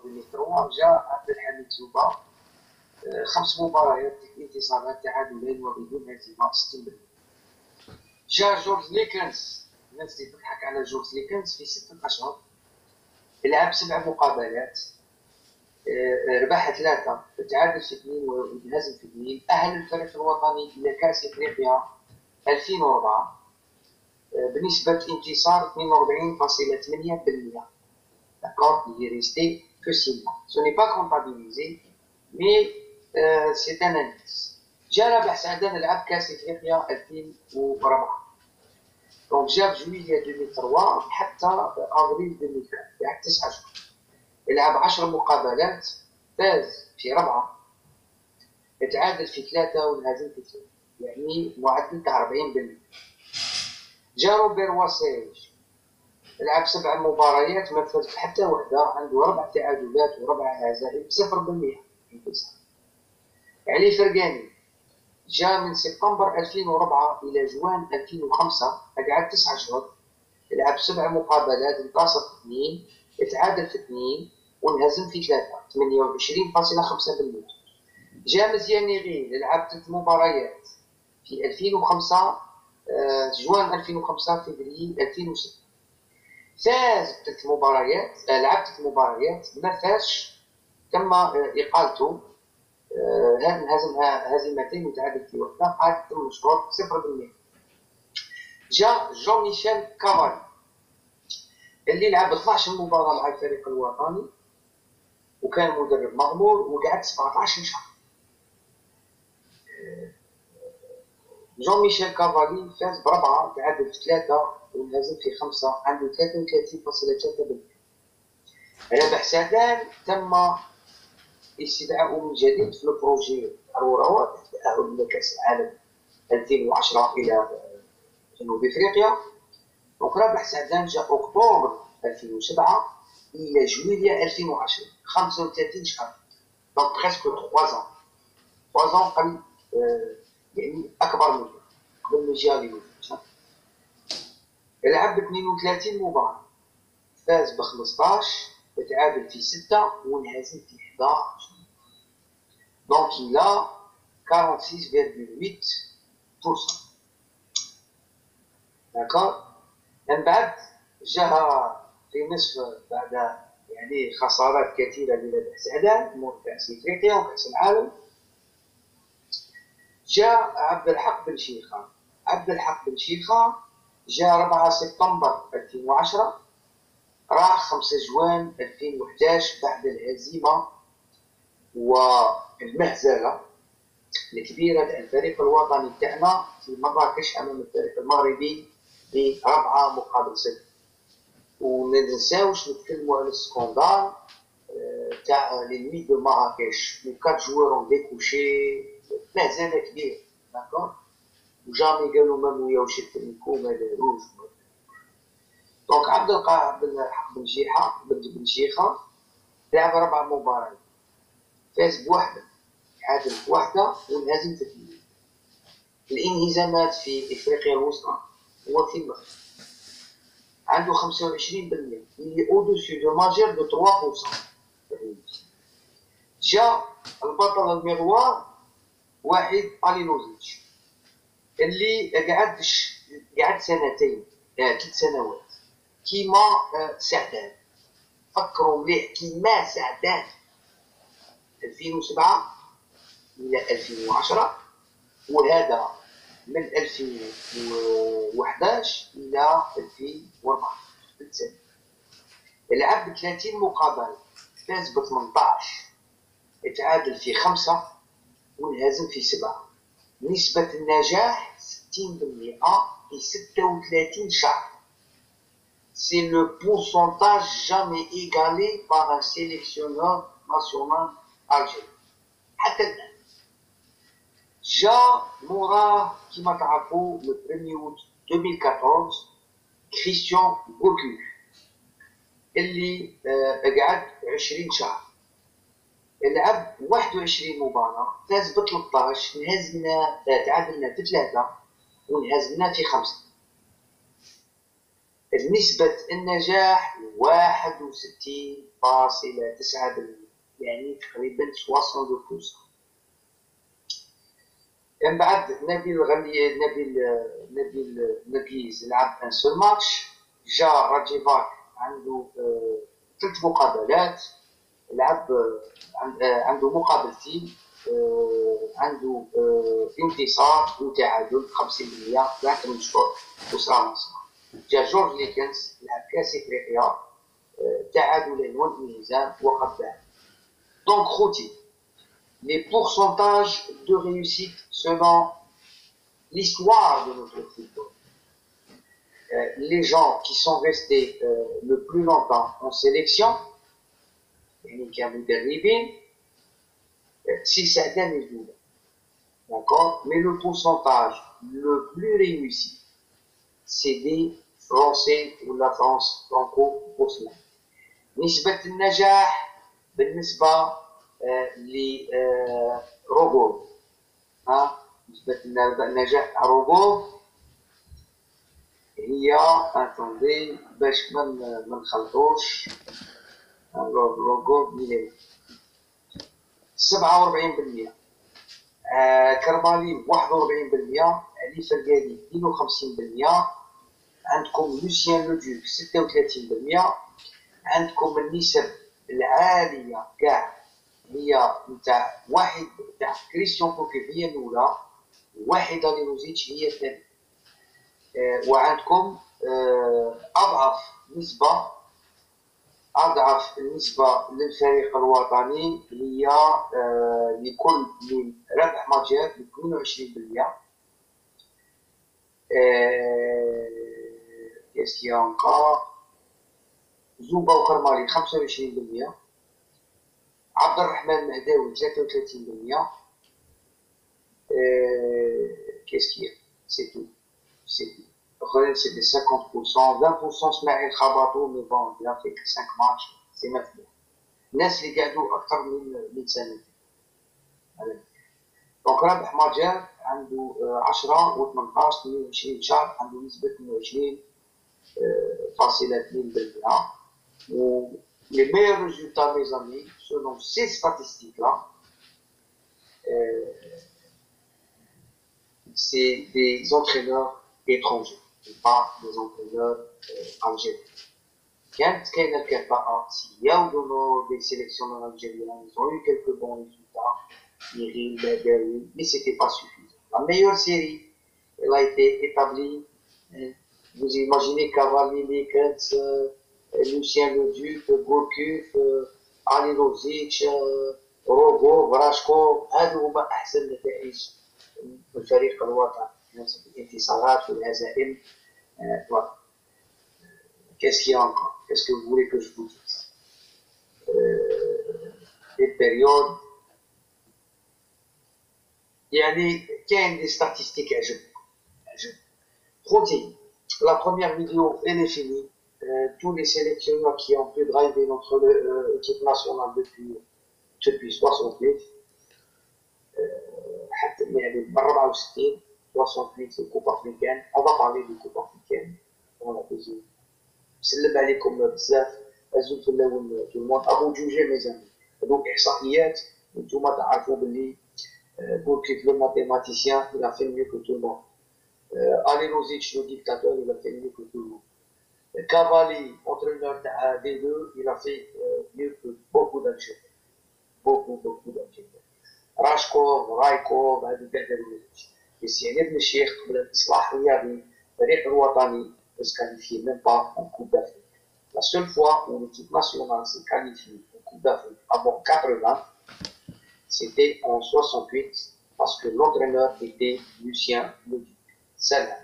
2003 جاء عبد الحميد زوبا 5 مباريات انتصارات تعادلين وبدون هزيمه 60%. جاء جورج ليكنز، الناس اللي تضحك على جورج ليكنز، في 6 أشهر لعب 7 مقابلات، ربح 3 تعادل في 2 وانهزم في 2. أهل الفريق الوطني إلى كأس إفريقيا 2004 بنسبة انتصار 42.8%. D'accord, il est resté que 6 mois. Ce n'est pas comptabilisé, mais c'est un indice. جا ربح سعدان لعب كأس إفريقيا 2004. دونك جا في جويلية 2003 حتى أفريل 2004، يعني 9 شهور. لعب 10 مقابلات، فاز في 4، تعادل في 3 وانهزم في 3، يعني معدل تاع 40%. جا روبير واسيج لعب 7 مباريات، ما فاز حتى وحده، عنده 4 تعادلات و4 هزائم، 0% انتصار. علي فرقاني جا من سبتمبر 2004 إلى جوان 2005، قعد 9 شهور، لعب 7 مقابلات، انتصر في 2، تعادل في 2 وانهزم في 3، 28.5%. جا مزيان يغيل لعب 3 مباريات في 2005، جوان 2005 فبراير 2006، فاز ب3 مباريات، لعب 3 مباريات ما فازش، تم إقالته، انهزم هزيمتين وتعادل في وحده، قعد 8 شهور، 0%. جا جون ميشيل كافالي اللي لعب 12 مباراة مع الفريق الوطني وكان مدرب مغمور، وقعد 17 شهر. جون ميشيل كافالي فاز ب4، تعادل في 3 وانهزم في 5، عنده 33.3%. ربح سعدان تم استدعاؤه من جديد في البروجي الروراوات التأهل لكأس العالم 2010 إلى جنوب إفريقيا. دونك ربح سعدان جا أكتوبر 2007 إلى جويلية 2010، 35 شهر، دونك بريسك 3 ans قبل، يعني أكبر منه قبل ما يجي هوليوود. لعب 32 مباراة، فاز ب15، تعادل في 6 وانهزم في 11. دونك إلى 46.8%. داكور. من بعد جاء في نصف بعد يعني خسارات كثيرة لربح سعدان، مور كأس إفريقيا وكأس العالم، جاء عبد الحق بن شيخة. عبد الحق بن شيخة جاء 4 سبتمبر 2010، راح 5 جوان 2011 بعد الهزيمة والمهزلة الكبيرة للفريق الوطني تاعنا في مراكش أمام الفريق المغربي ب4 مقابل 0. ومننساوش نتكلمو على السكوندال تاع لي نوي دو مراكش و 4 جوار اون ديكوشي، مهزلة كبيرة. داكور. وجامي قالوا ما نوياوش يتركو ما داروش. دونك عبد الحق بن شيخة لعب 4 مباريات، فاز ب1، تعادل ب1 وانهزم في 2. الانهزامات في افريقيا الوسطى هو في المغرب، عنده 25%، اللي au-dessus de majeur de 3%. جاء البطل المغوار واحد الينوزيتش اللي قعد 2 3 سنوات كيما سعدان. فكروا مليح، كيما سعدان 2007 إلى 2010، وهذا من 2011 إلى 2014، 3 سنين. لعب 30 مقابلة، فاز ب18، تعادل في 5 وانهزم في 7. نسبة النجاح 60% في 36 شهر. C'est le pourcentage jamais égalé par un sélectionneur national algérien حتى الآن. جاء موراه كما تعرفوا le 1er août 2014 كريستيان بوكو اللي قعد 20 شهر، لعب 21 مباراة، فاز ب13، تعادلنا في 3 وانهزمنا في 5. نسبة النجاح 61.9%، يعني تقريبا 62%. من بعد نبيل نرجيز لعب ان سول ماتش. جا راجيفاك عنده 3 مقابلات، لعب عنده مقابلتين، عنده انتصار وتعادل 50% بعد 8 شهور وصرا ناصر. جا جورج ليكنز لعب كاس افريقيا، تعادلين وانهزام وقد باع. دونك خوتي les pourcentages de réussite selon l'histoire de notre football. Les gens qui sont restés le plus longtemps en sélection, si certains les jouent, d'accord, mais le pourcentage le plus réussi, c'est des Français ou la France franco-bosnienne. نسبة النجاح بالنسبة لروغوف، نسبة النجاح تاع روغوف هي اتوندي باش ما نخلطوش. روغوف مليون 47%، كرمالي 41%، علي فرقاني 52%، عندكم لوسيان لودوك 36%. عندكم النسب العالية كاع هي نتاع واحد تاع كريستيان كوكيف هي الأولى، واحد دانيلوزيتش هي الثانية. وعندكم أضعف النسبة للفريق الوطني هي لكل من ربح ماتشات ب 22%. كاس انكار زوبا وكرمالي 25%، عبد الرحمن المهداوي 33%. qu'est-ce qu'il y a? C'est tout. Après, c'est des 50%, 20% اسماعيل خبطوا، mais bon, il a fait que 5 matchs, c'est maintenant. الناس اللي قعدوا أكثر من سنة. دونك رابح ماتشات عنده 10 و18 22 شهر، عنده نسبة 22.2%. Les meilleurs résultats, mes amis, selon ces statistiques-là, c'est des entraîneurs étrangers, et pas des entraîneurs algériens. Quand il y a des sélectionneurs algériens, ils ont eu quelques bons résultats, mais ce n'était pas suffisant. La meilleure série, elle a été établie. Vous imaginez Cavalli, Likens, Lucien Leduc, Gourcuff, علي لوزيتش، روغو، فراشكو، هادو هما أحسن نتائج الفريق الوطني في الانتصارات والهزائم. Voilà. Qu'est-ce qu'il y a encore? Qu'est-ce que vous voulez que je vous dise? Des périodes. يعني كاين des statistiques عجب. خوتي، la première vidéo elle est finie. Tous les sélectionneurs qui ont pu driver notre équipe nationale depuis 68 حتى يعني من 64 68 c'est coupe africaine. On va parler de coupe africaine dans la deuxième. نسلم عليكم بزاف ازول في الاول تو الموند ابو جوجي ميزان. هذوك احصائيات وانتم تعرفوا باللي Gourcuff le mathématicien il a fait mieux que tout le monde. Ali Lozic le dictateur il a fait mieux que tout le monde. Cavalli, entraîneur des deux, il a fait mieux que beaucoup d'Algériens. Beaucoup d'Algériens. راشكوف رايكوف هذو كاع داروا ليش. بس يعني ابن الشيخ قبل الاصلاح الرياضي الفريق الوطني ne se qualifie même pas en Coupe d'Afrique. La seule fois où l'équipe nationale s'est qualifiée en Coupe d'Afrique avant 80, c'était en 68 parce que l'entraîneur était Lucien Leduc. Salam.